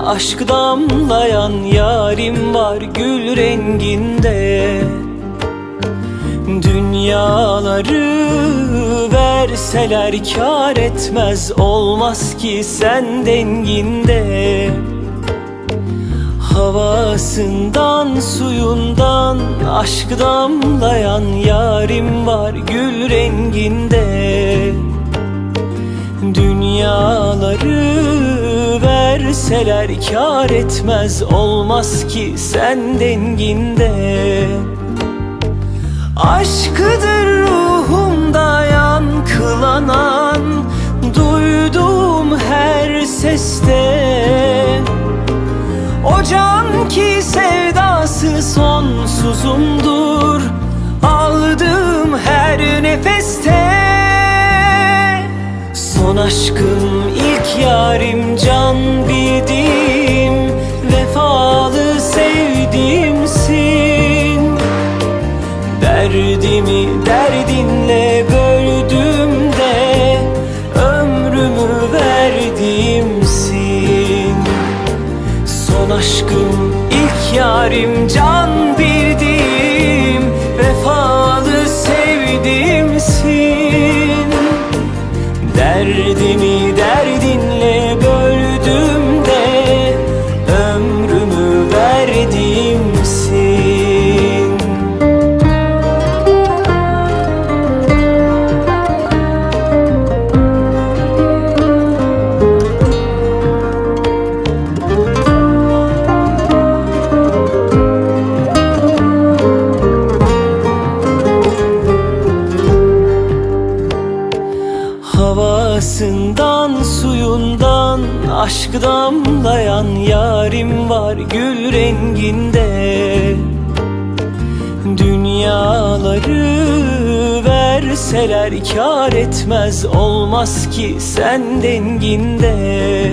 aşk damlayan yarim var gül renginde. Dünyaları verseler kâr etmez, olmaz ki sen denginde. Havasından suyundan aşk damlayan yarim var gül renginde. Dünyaları verseler kâr etmez, olmaz ki sen denginde. Aşkıdır ruhumda yankılanan, duyduğum her seste. O can ki sevdası sonsuzumdur, aldığım her nefeste. Son aşkım, ilk yarim, can bildiğim, vefalı sevdiğimsin. Derdimi derdinle böldüğümde ömrümü verdiğimsin. Son aşkım, ilk yarim, can bildiğim, vefalı sevdiğimsin. Derdimi derdinle böldüğümde ömrümü verdiğimsin. Havasından suyundan aşk damlayan yarim var gül renginde. Dünyaları verseler kâr etmez, olmaz ki sen denginde.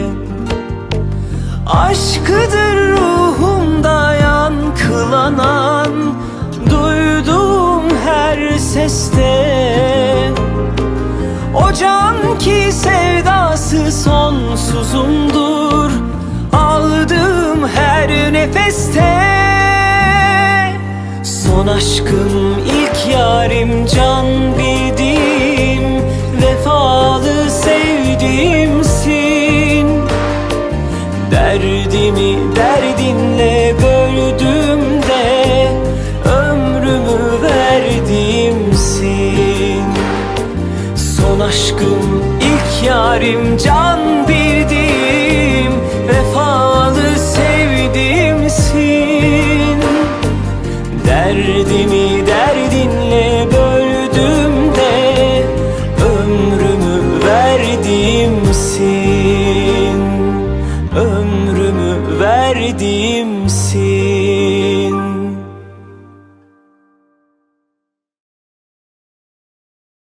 Aşkıdır ruhumda yankılanan, duyduğum her seste. O can ki sevdası sonsuzumdur, aldığım her nefeste. Son aşkım, ilk yarim, can bildiğim, vefalı sevdiğimsin. Derdimi derdinle böldüğümde ömrümü verdiğimsin. Son aşkım, ilk yarim, can